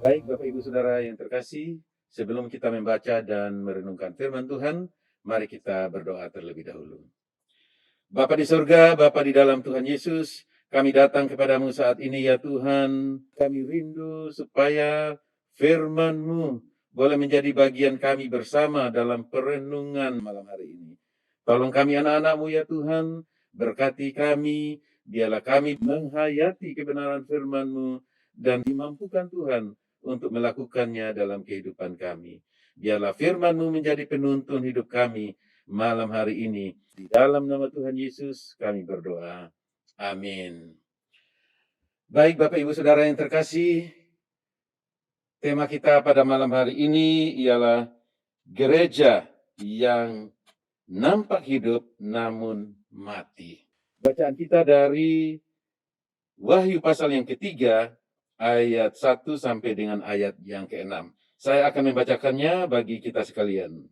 Baik, Bapak Ibu Saudara yang terkasih, sebelum kita membaca dan merenungkan firman Tuhan, mari kita berdoa terlebih dahulu. Bapa di surga, Bapa di dalam Tuhan Yesus, kami datang kepadamu saat ini ya Tuhan. Kami rindu supaya firman-Mu boleh menjadi bagian kami bersama dalam perenungan malam hari ini. Tolong kami anak-anak-Mu ya Tuhan, berkati kami, biarlah kami menghayati kebenaran firman-Mu dan dimampukan Tuhan untuk melakukannya dalam kehidupan kami. Biarlah firman-Mu menjadi penuntun hidup kami malam hari ini. Di dalam nama Tuhan Yesus kami berdoa. Amin. Baik Bapak Ibu Saudara yang terkasih, tema kita pada malam hari ini ialah gereja yang nampak hidup namun mati. Bacaan kita dari Wahyu pasal yang ketiga, ayat 1 sampai dengan ayat yang ke-6. Saya akan membacakannya bagi kita sekalian.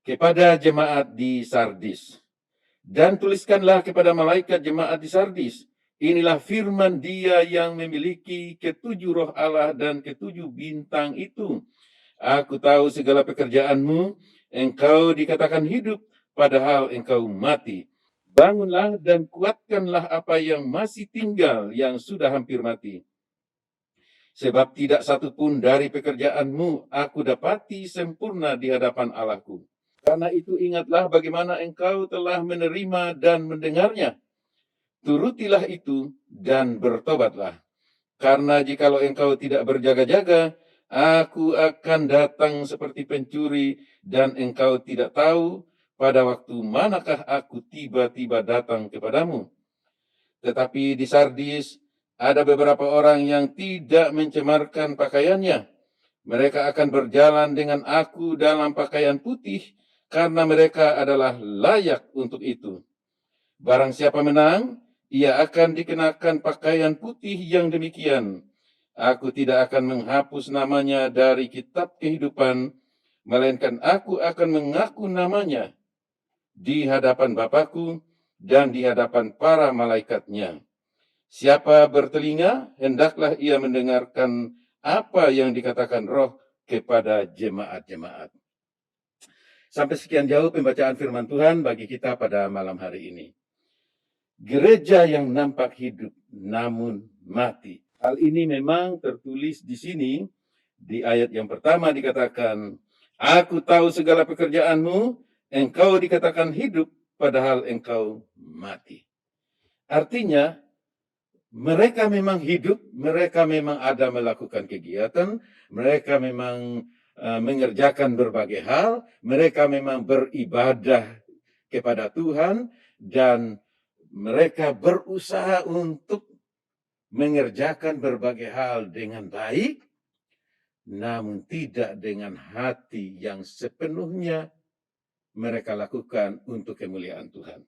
Kepada jemaat di Sardis. Dan tuliskanlah kepada malaikat jemaat di Sardis, inilah firman Dia yang memiliki ketujuh roh Allah dan ketujuh bintang itu. Aku tahu segala pekerjaanmu, engkau dikatakan hidup, padahal engkau mati. Bangunlah dan kuatkanlah apa yang masih tinggal, yang sudah hampir mati. Sebab tidak satu pun dari pekerjaanmu aku dapati sempurna di hadapan Allahku. Karena itu ingatlah bagaimana engkau telah menerima dan mendengarnya. Turutilah itu dan bertobatlah. Karena jikalau engkau tidak berjaga-jaga, aku akan datang seperti pencuri dan engkau tidak tahu pada waktu manakah aku tiba-tiba datang kepadamu. Tetapi di Sardis ada beberapa orang yang tidak mencemarkan pakaiannya. Mereka akan berjalan dengan aku dalam pakaian putih, karena mereka adalah layak untuk itu. Barang siapa menang, ia akan dikenakan pakaian putih yang demikian. Aku tidak akan menghapus namanya dari kitab kehidupan, melainkan aku akan mengaku namanya di hadapan Bapakku dan di hadapan para malaikatnya. Siapa bertelinga, hendaklah ia mendengarkan apa yang dikatakan Roh kepada jemaat-jemaat. Sampai sekian jauh pembacaan firman Tuhan bagi kita pada malam hari ini. Gereja yang nampak hidup namun mati. Hal ini memang tertulis di sini, di ayat yang pertama dikatakan, aku tahu segala pekerjaanmu, engkau dikatakan hidup, padahal engkau mati. Artinya, mereka memang hidup, mereka memang ada melakukan kegiatan, mereka memang mengerjakan berbagai hal, mereka memang beribadah kepada Tuhan, dan mereka berusaha untuk mengerjakan berbagai hal dengan baik, namun tidak dengan hati yang sepenuhnya mereka lakukan untuk kemuliaan Tuhan.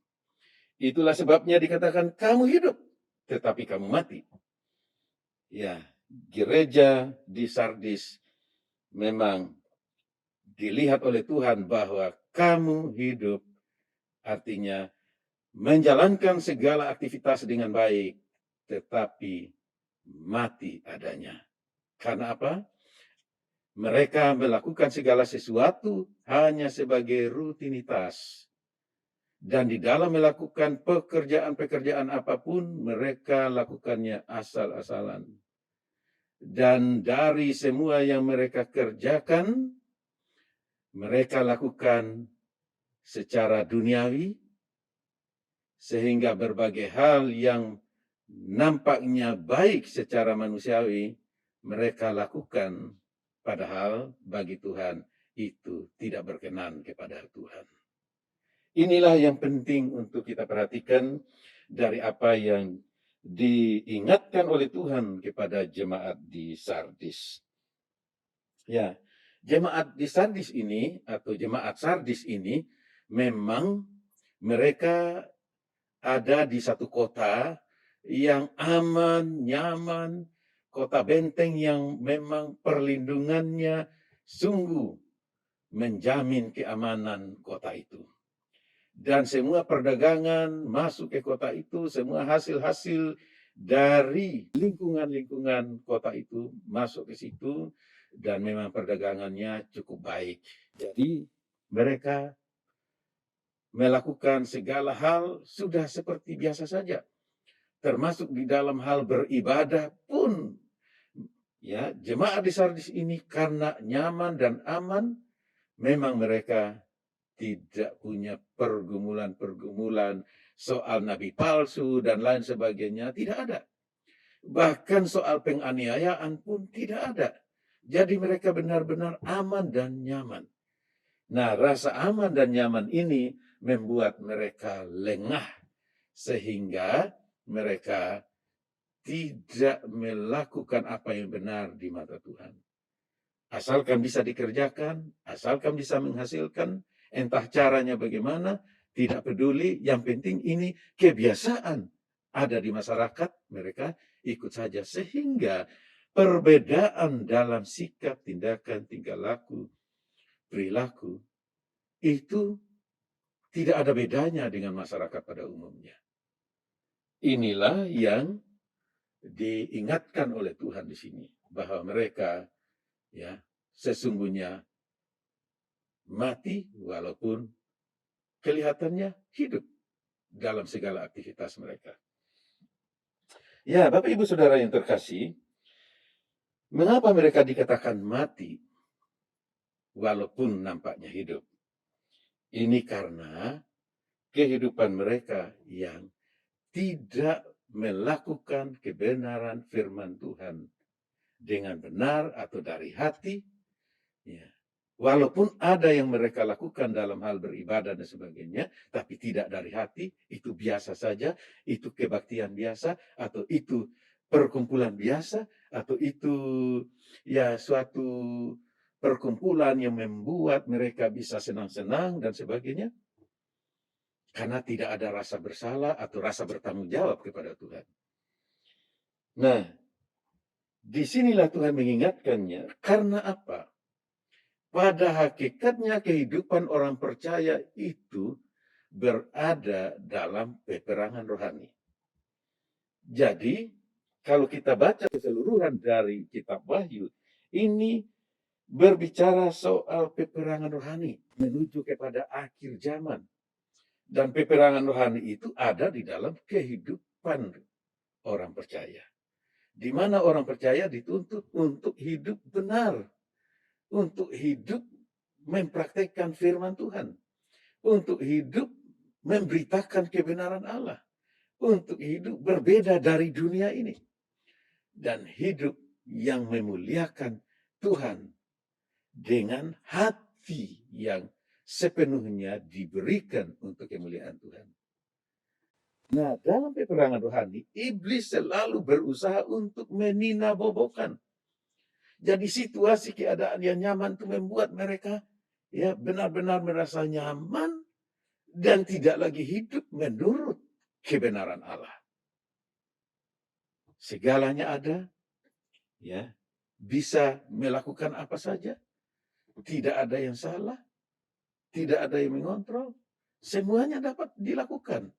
Itulah sebabnya dikatakan kamu hidup, tetapi kamu mati. Ya, gereja di Sardis memang dilihat oleh Tuhan bahwa kamu hidup, artinya menjalankan segala aktivitas dengan baik, tetapi mati adanya. Karena apa? Mereka melakukan segala sesuatu hanya sebagai rutinitas. Dan di dalam melakukan pekerjaan-pekerjaan apapun, mereka lakukannya asal-asalan. Dan dari semua yang mereka kerjakan, mereka lakukan secara duniawi, sehingga berbagai hal yang nampaknya baik secara manusiawi, mereka lakukan, padahal bagi Tuhan itu tidak berkenan kepada Tuhan. Inilah yang penting untuk kita perhatikan dari apa yang diingatkan oleh Tuhan kepada jemaat di Sardis. Ya, jemaat di Sardis ini atau jemaat Sardis ini memang mereka ada di satu kota yang aman, nyaman, kota benteng yang memang perlindungannya sungguh menjamin keamanan kota itu. Dan semua perdagangan masuk ke kota itu, semua hasil-hasil dari lingkungan-lingkungan kota itu masuk ke situ, dan memang perdagangannya cukup baik. Jadi mereka melakukan segala hal sudah seperti biasa saja, termasuk di dalam hal beribadah pun. Ya, jemaat di Sardis ini karena nyaman dan aman, memang mereka tidak punya pergumulan-pergumulan soal nabi palsu dan lain sebagainya, tidak ada. Bahkan soal penganiayaan pun tidak ada. Jadi mereka benar-benar aman dan nyaman. Nah, rasa aman dan nyaman ini membuat mereka lengah, sehingga mereka tidak melakukan apa yang benar di mata Tuhan. Asalkan bisa dikerjakan, asalkan bisa menghasilkan, entah caranya bagaimana, tidak peduli, yang penting ini kebiasaan ada di masyarakat, mereka ikut saja. Sehingga perbedaan dalam sikap, tindakan, tingkah laku, perilaku, itu tidak ada bedanya dengan masyarakat pada umumnya. Inilah yang diingatkan oleh Tuhan di sini, bahwa mereka ya sesungguhnya mati walaupun kelihatannya hidup dalam segala aktivitas mereka. Ya, Bapak Ibu Saudara yang terkasih, mengapa mereka dikatakan mati walaupun nampaknya hidup? Ini karena kehidupan mereka yang tidak melakukan kebenaran firman Tuhan dengan benar atau dari hati, ya. Walaupun ada yang mereka lakukan dalam hal beribadah dan sebagainya, tapi tidak dari hati, itu biasa saja, itu kebaktian biasa, atau itu perkumpulan biasa, atau itu ya suatu perkumpulan yang membuat mereka bisa senang-senang dan sebagainya, karena tidak ada rasa bersalah atau rasa bertanggung jawab kepada Tuhan. Nah, disinilah Tuhan mengingatkannya. Karena apa? Pada hakikatnya kehidupan orang percaya itu berada dalam peperangan rohani. Jadi, kalau kita baca keseluruhan dari kitab Wahyu, ini berbicara soal peperangan rohani menuju kepada akhir zaman. Dan peperangan rohani itu ada di dalam kehidupan orang percaya. Di mana orang percaya dituntut untuk hidup benar, untuk hidup mempraktekkan firman Tuhan, untuk hidup memberitakan kebenaran Allah, untuk hidup berbeda dari dunia ini, dan hidup yang memuliakan Tuhan dengan hati yang sepenuhnya diberikan untuk kemuliaan Tuhan. Nah, dalam peperangan rohani, iblis selalu berusaha untuk meninabobokan. Jadi situasi keadaan yang nyaman itu membuat mereka ya benar-benar merasa nyaman dan tidak lagi hidup menurut kebenaran Allah. Segalanya ada, ya, bisa melakukan apa saja, tidak ada yang salah, tidak ada yang mengontrol, semuanya dapat dilakukan.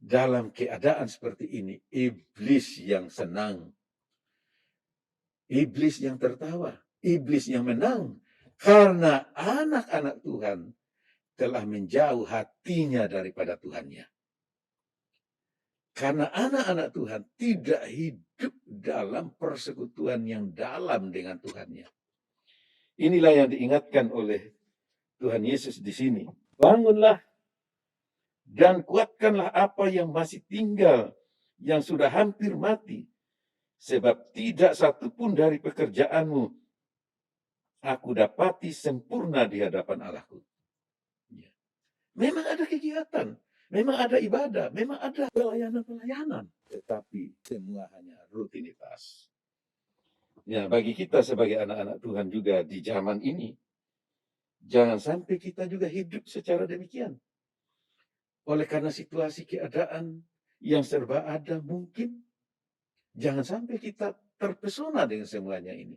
Dalam keadaan seperti ini, iblis yang senang, iblis yang tertawa, iblis yang menang, karena anak-anak Tuhan telah menjauh hatinya daripada Tuhannya. Karena anak-anak Tuhan tidak hidup dalam persekutuan yang dalam dengan Tuhannya. Inilah yang diingatkan oleh Tuhan Yesus di sini. Bangunlah dan kuatkanlah apa yang masih tinggal, yang sudah hampir mati. Sebab tidak satupun dari pekerjaanmu aku dapati sempurna di hadapan Allahku. Memang ada kegiatan, memang ada ibadah, memang ada pelayanan-pelayanan, tetapi semua hanya rutinitas. Ya, bagi kita sebagai anak-anak Tuhan juga di zaman ini, jangan sampai kita juga hidup secara demikian. Oleh karena situasi keadaan yang serba ada mungkin, jangan sampai kita terpesona dengan semuanya ini.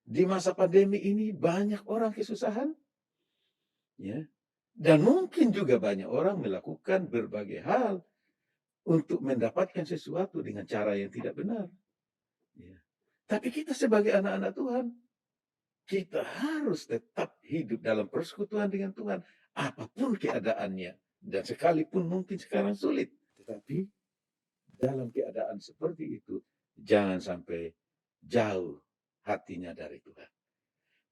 Di masa pandemi ini banyak orang kesusahan, ya. Dan mungkin juga banyak orang melakukan berbagai hal untuk mendapatkan sesuatu dengan cara yang tidak benar. Ya. Tapi kita sebagai anak-anak Tuhan, kita harus tetap hidup dalam persekutuan dengan Tuhan, apapun keadaannya. Dan sekalipun mungkin sekarang sulit, tetapi dalam keadaan seperti itu, jangan sampai jauh hatinya dari Tuhan.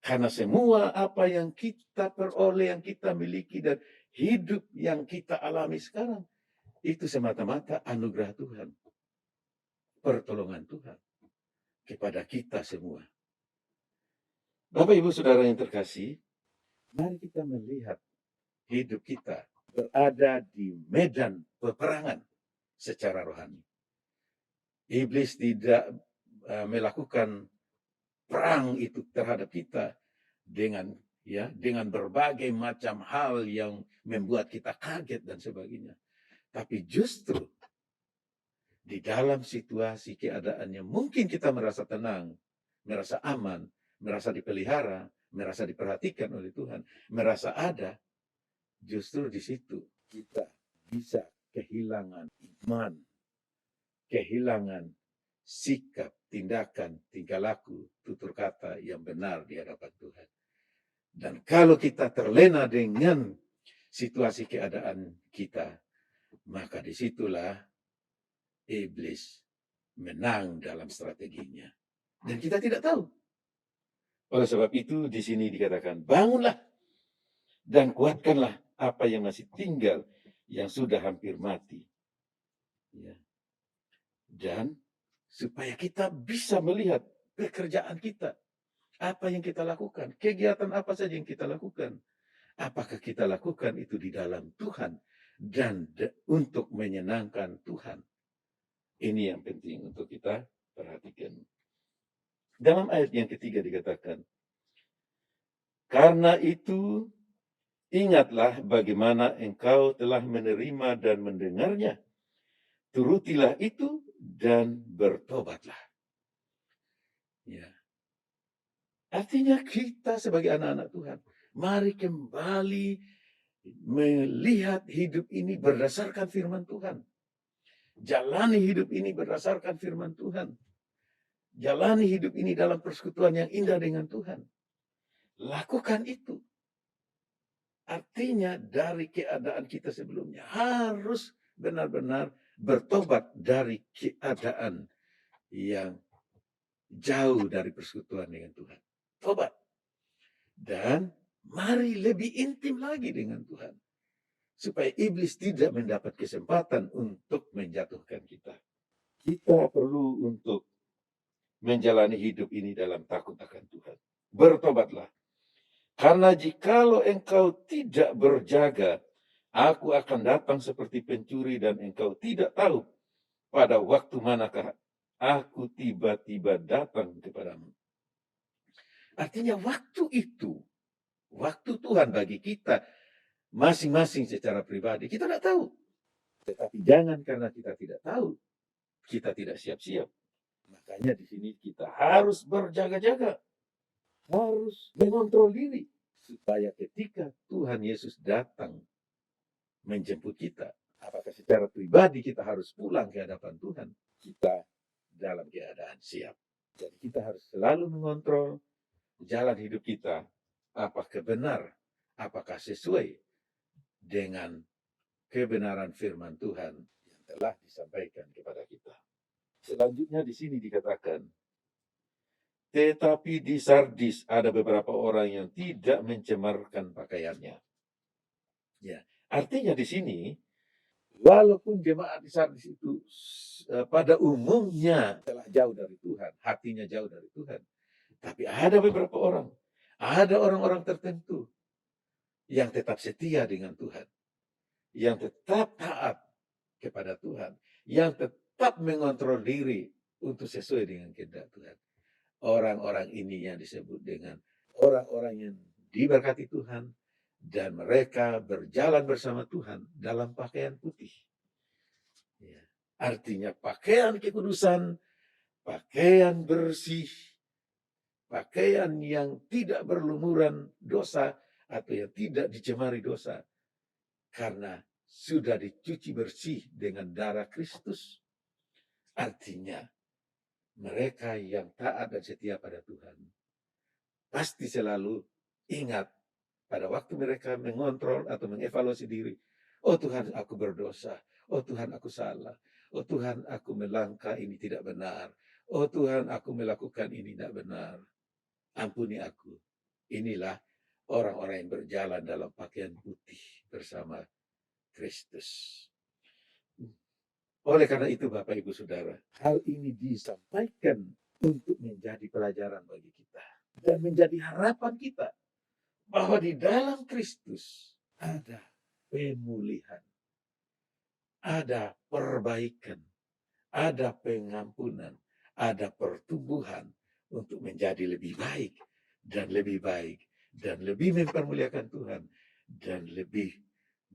Karena semua apa yang kita peroleh, yang kita miliki, dan hidup yang kita alami sekarang, itu semata-mata anugerah Tuhan, pertolongan Tuhan kepada kita semua. Bapak Ibu Saudara yang terkasih, mari kita melihat hidup kita berada di medan peperangan secara rohani. Iblis tidak melakukan perang itu terhadap kita dengan berbagai macam hal yang membuat kita kaget dan sebagainya. Tapi justru di dalam situasi keadaannya mungkin kita merasa tenang, merasa aman, merasa dipelihara, merasa diperhatikan oleh Tuhan, merasa ada. Justru di situ kita bisa kehilangan iman, kehilangan sikap, tindakan, tingkah laku, tutur kata yang benar di hadapan Tuhan. Dan kalau kita terlena dengan situasi keadaan kita, maka disitulah iblis menang dalam strateginya. Dan kita tidak tahu. Oleh sebab itu di sini dikatakan, bangunlah dan kuatkanlah apa yang masih tinggal, yang sudah hampir mati. Ya. Dan supaya kita bisa melihat pekerjaan kita, apa yang kita lakukan, kegiatan apa saja yang kita lakukan. Apakah kita lakukan itu di dalam Tuhan dan untuk menyenangkan Tuhan. Ini yang penting untuk kita perhatikan. Dalam ayat yang ketiga dikatakan, karena itu ingatlah bagaimana engkau telah menerima dan mendengarnya. Turutilah itu dan bertobatlah. Ya. Artinya kita sebagai anak-anak Tuhan, mari kembali melihat hidup ini berdasarkan firman Tuhan. Jalani hidup ini berdasarkan firman Tuhan. Jalani hidup ini dalam persekutuan yang indah dengan Tuhan. Lakukan itu. Artinya dari keadaan kita sebelumnya harus benar-benar bertobat dari keadaan yang jauh dari persekutuan dengan Tuhan. Tobat. Dan mari lebih intim lagi dengan Tuhan. Supaya iblis tidak mendapat kesempatan untuk menjatuhkan kita. Kita perlu untuk menjalani hidup ini dalam takut akan Tuhan. Bertobatlah. Karena jikalau engkau tidak berjaga, aku akan datang seperti pencuri dan engkau tidak tahu pada waktu manakah aku tiba-tiba datang kepadamu. Artinya waktu itu, waktu Tuhan bagi kita, masing-masing secara pribadi, kita tidak tahu. Tetapi jangan karena kita tidak tahu, kita tidak siap-siap. Makanya di sini kita harus berjaga-jaga, harus mengontrol diri, supaya ketika Tuhan Yesus datang menjemput kita, apakah secara pribadi kita harus pulang ke hadapan Tuhan, kita dalam keadaan siap. Jadi kita harus selalu mengontrol jalan hidup kita, apakah benar, apakah sesuai dengan kebenaran firman Tuhan yang telah disampaikan kepada kita. Selanjutnya di sini dikatakan, tetapi di Sardis ada beberapa orang yang tidak mencemarkan pakaiannya. Ya, artinya di sini, walaupun jemaat di Sardis itu pada umumnya telah jauh dari Tuhan, hatinya jauh dari Tuhan, tapi ada beberapa orang, ada orang-orang tertentu yang tetap setia dengan Tuhan, yang tetap taat kepada Tuhan, yang tetap mengontrol diri untuk sesuai dengan kehendak Tuhan. Orang-orang ini yang disebut dengan orang-orang yang diberkati Tuhan dan mereka berjalan bersama Tuhan dalam pakaian putih. Ya. Artinya pakaian kekudusan, pakaian bersih, pakaian yang tidak berlumuran dosa atau yang tidak dicemari dosa. Karena sudah dicuci bersih dengan darah Kristus. Artinya, mereka yang taat dan setia pada Tuhan pasti selalu ingat pada waktu mereka mengontrol atau mengevaluasi diri. Oh Tuhan, aku berdosa. Oh Tuhan, aku salah. Oh Tuhan, aku melangkah ini tidak benar. Oh Tuhan, aku melakukan ini tidak benar. Ampuni aku. Inilah orang-orang yang berjalan dalam pakaian putih bersama Kristus. Oleh karena itu Bapak Ibu Saudara, hal ini disampaikan untuk menjadi pelajaran bagi kita dan menjadi harapan kita bahwa di dalam Kristus ada pemulihan, ada perbaikan, ada pengampunan, ada pertumbuhan untuk menjadi lebih baik dan lebih baik dan lebih mempermuliakan Tuhan dan lebih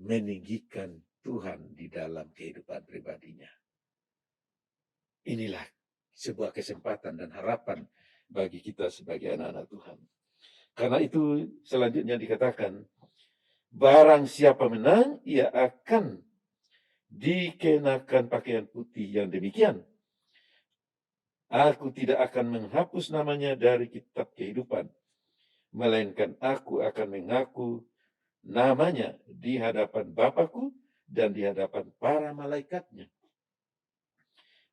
meninggikan Tuhan di dalam kehidupan pribadinya. Inilah sebuah kesempatan dan harapan bagi kita sebagai anak-anak Tuhan. Karena itu selanjutnya dikatakan, barang siapa menang, ia akan dikenakan pakaian putih yang demikian. Aku tidak akan menghapus namanya dari kitab kehidupan, melainkan aku akan mengaku namanya di hadapan Bapakku dan di hadapan para malaikatnya.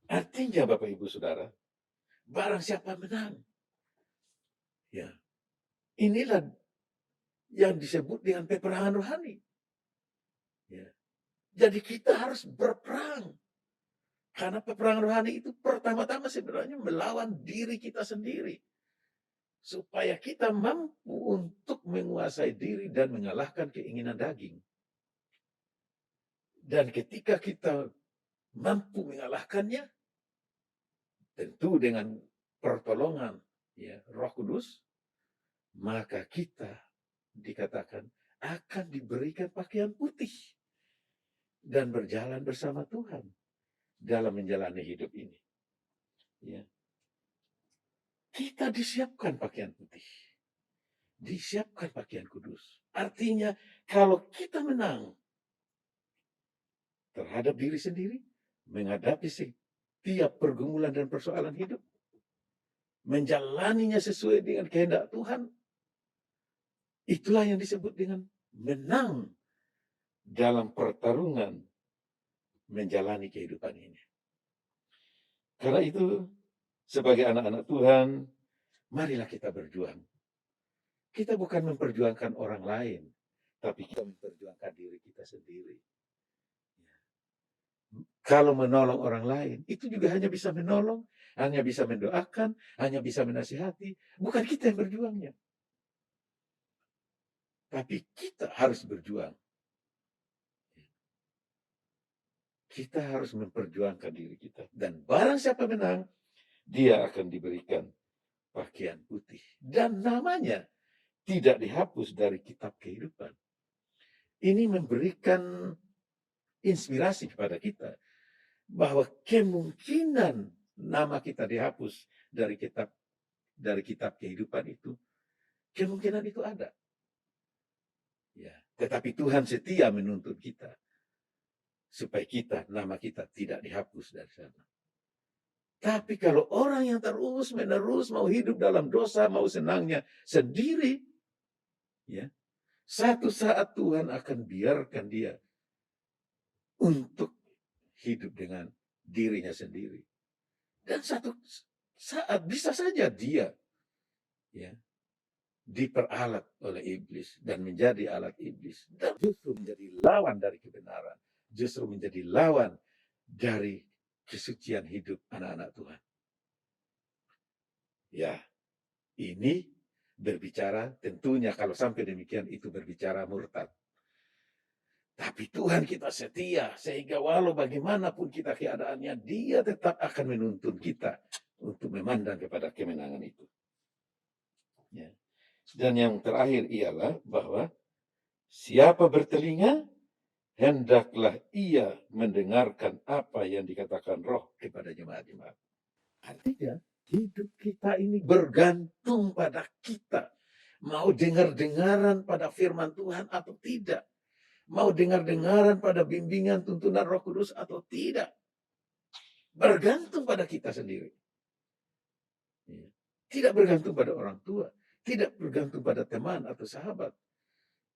Artinya Bapak Ibu Saudara, barang siapa menang, ya, inilah yang disebut dengan peperangan rohani. Ya. Jadi kita harus berperang. Karena peperangan rohani itu pertama-tama sebenarnya melawan diri kita sendiri. Supaya kita mampu untuk menguasai diri dan mengalahkan keinginan daging. Dan ketika kita mampu mengalahkannya, tentu dengan pertolongan ya, Roh Kudus, maka kita dikatakan akan diberikan pakaian putih dan berjalan bersama Tuhan dalam menjalani hidup ini. Ya. Kita disiapkan pakaian putih, disiapkan pakaian kudus. Artinya kalau kita menang terhadap diri sendiri, menghadapi setiap pergumulan dan persoalan hidup, menjalaninya sesuai dengan kehendak Tuhan, itulah yang disebut dengan menang dalam pertarungan menjalani kehidupan ini. Karena itu, sebagai anak-anak Tuhan, marilah kita berjuang. Kita bukan memperjuangkan orang lain, tapi kita memperjuangkan diri kita sendiri. Kalau menolong orang lain, itu juga hanya bisa menolong, hanya bisa mendoakan, hanya bisa menasihati. Bukan kita yang berjuangnya. Tapi kita harus berjuang. Kita harus memperjuangkan diri kita. Dan barang siapa menang, dia akan diberikan pakaian putih. Dan namanya tidak dihapus dari kitab kehidupan. Ini memberikan inspirasi kepada kita bahwa kemungkinan nama kita dihapus dari kitab kehidupan itu, kemungkinan itu ada. Ya, tetapi Tuhan setia menuntut kita supaya nama kita tidak dihapus dari sana. Tapi kalau orang yang terus-menerus mau hidup dalam dosa, mau senangnya sendiri, ya, satu saat Tuhan akan biarkan dia untuk hidup dengan dirinya sendiri. Dan satu saat bisa saja dia ya diperalat oleh iblis dan menjadi alat iblis dan justru menjadi lawan dari kebenaran, justru menjadi lawan dari kesucian hidup anak-anak Tuhan. Ya, ini berbicara tentunya kalau sampai demikian itu berbicara murtad. Tapi Tuhan kita setia, sehingga walau bagaimanapun kita keadaannya, dia tetap akan menuntun kita untuk memandang kepada kemenangan itu. Ya. Dan yang terakhir ialah bahwa siapa bertelinga, hendaklah ia mendengarkan apa yang dikatakan Roh kepada jemaat-jemaat. Artinya, hidup kita ini bergantung pada kita. Mau dengar-dengaran pada firman Tuhan atau tidak. mau dengar-dengaran pada bimbingan tuntunan Roh Kudus atau tidak. Bergantung pada kita sendiri. Tidak bergantung pada orang tua, tidak bergantung pada teman atau sahabat,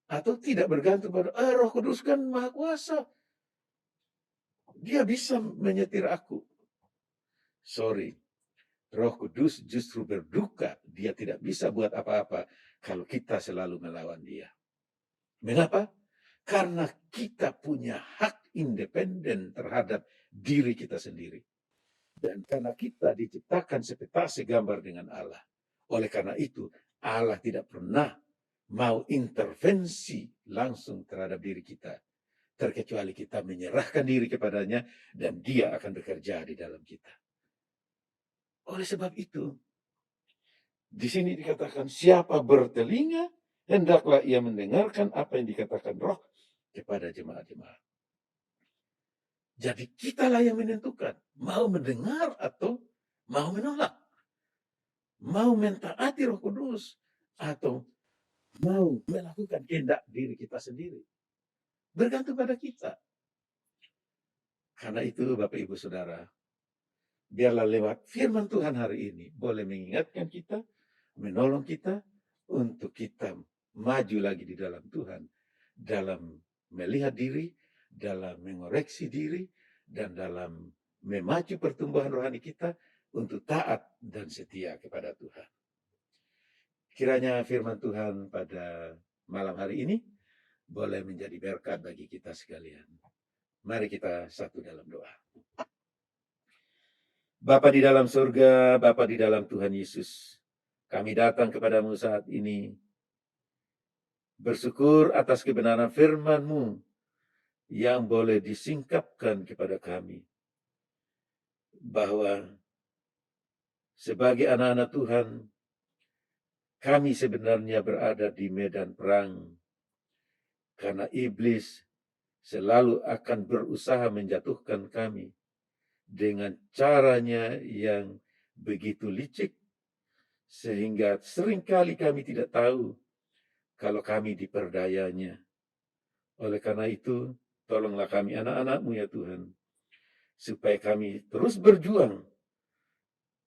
atau tidak bergantung pada Roh Kudus kan Maha Kuasa. Dia bisa menyetir aku. Sorry, Roh Kudus justru berduka. Dia tidak bisa buat apa-apa kalau kita selalu melawan dia. Mengapa? Karena kita punya hak independen terhadap diri kita sendiri. Dan karena kita diciptakan sepetase gambar dengan Allah. Oleh karena itu, Allah tidak pernah mau intervensi langsung terhadap diri kita. Terkecuali kita menyerahkan diri kepadanya dan dia akan bekerja di dalam kita. Oleh sebab itu, di sini dikatakan siapa bertelinga, hendaklah ia mendengarkan apa yang dikatakan Roh kepada jemaat-jemaat. Jadi kitalah yang menentukan mau mendengar atau mau menolak. Mau mentaati Roh Kudus atau mau melakukan kehendak diri kita sendiri. Bergantung pada kita. Karena itu Bapak Ibu Saudara, biarlah lewat firman Tuhan hari ini boleh mengingatkan kita, menolong kita untuk kita maju lagi di dalam Tuhan, dalam melihat diri, dalam mengoreksi diri, dan dalam memacu pertumbuhan rohani kita untuk taat dan setia kepada Tuhan. Kiranya firman Tuhan pada malam hari ini boleh menjadi berkat bagi kita sekalian. Mari kita satu dalam doa. Bapa di dalam surga, Bapa di dalam Tuhan Yesus, kami datang kepadamu saat ini, bersyukur atas kebenaran firman-Mu yang boleh disingkapkan kepada kami, bahwa sebagai anak-anak Tuhan, kami sebenarnya berada di medan perang, karena iblis selalu akan berusaha menjatuhkan kami dengan caranya yang begitu licik, sehingga seringkali kami tidak tahu kalau kami diperdayanya. Oleh karena itu, tolonglah kami anak-anak-Mu ya Tuhan, supaya kami terus berjuang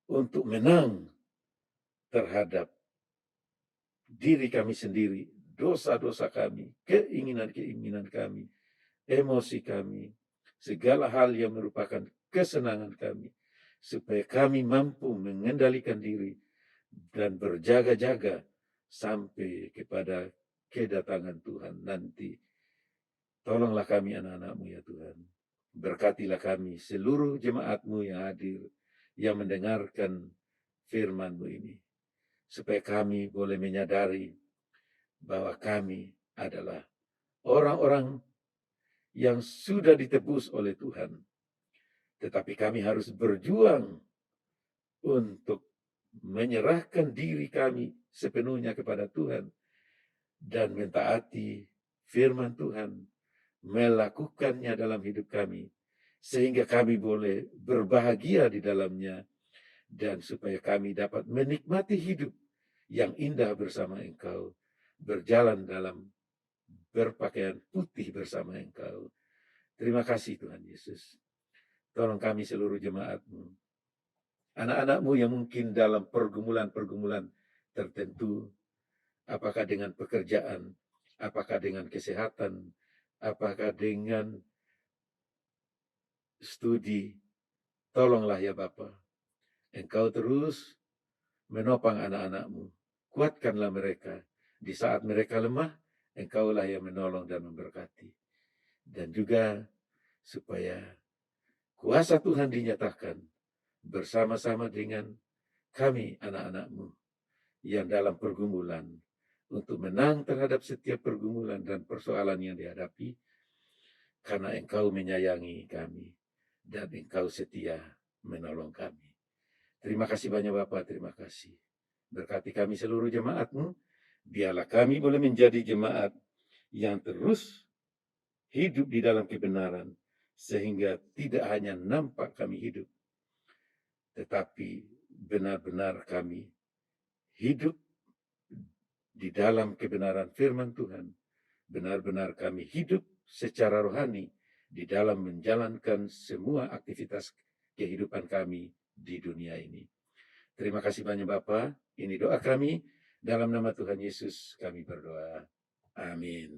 untuk menang terhadap diri kami sendiri, dosa-dosa kami, keinginan-keinginan kami, emosi kami, segala hal yang merupakan kesenangan kami, supaya kami mampu mengendalikan diri dan berjaga-jaga sampai kepada kedatangan Tuhan nanti. Tolonglah kami anak-anak-Mu ya Tuhan. Berkatilah kami seluruh jemaat-Mu yang hadir, yang mendengarkan firman-Mu ini, supaya kami boleh menyadari bahwa kami adalah orang-orang yang sudah ditebus oleh Tuhan. Tetapi kami harus berjuang untuk menyerahkan diri kami sepenuhnya kepada Tuhan dan mentaati firman Tuhan, melakukannya dalam hidup kami, sehingga kami boleh berbahagia di dalamnya, dan supaya kami dapat menikmati hidup yang indah bersama Engkau, berjalan dalam berpakaian putih bersama Engkau. Terima kasih Tuhan Yesus. Tolong kami seluruh jemaat-Mu, anak-anak-Mu yang mungkin dalam pergumulan-pergumulan tertentu, apakah dengan pekerjaan, apakah dengan kesehatan, apakah dengan studi. Tolonglah ya Bapa, Engkau terus menopang anak-anak-Mu. Kuatkanlah mereka. Di saat mereka lemah, Engkaulah yang menolong dan memberkati. Dan juga supaya kuasa Tuhan dinyatakan bersama-sama dengan kami anak-anak-Mu yang dalam pergumulan, untuk menang terhadap setiap pergumulan dan persoalan yang dihadapi, karena Engkau menyayangi kami dan Engkau setia menolong kami. Terima kasih banyak Bapak, terima kasih. Berkati kami seluruh jemaat-Mu, biarlah kami boleh menjadi jemaat yang terus hidup di dalam kebenaran, sehingga tidak hanya nampak kami hidup, tetapi benar-benar kami hidup di dalam kebenaran firman Tuhan. Benar-benar kami hidup secara rohani di dalam menjalankan semua aktivitas kehidupan kami di dunia ini. Terima kasih banyak Bapa. Ini doa kami. Dalam nama Tuhan Yesus kami berdoa. Amin.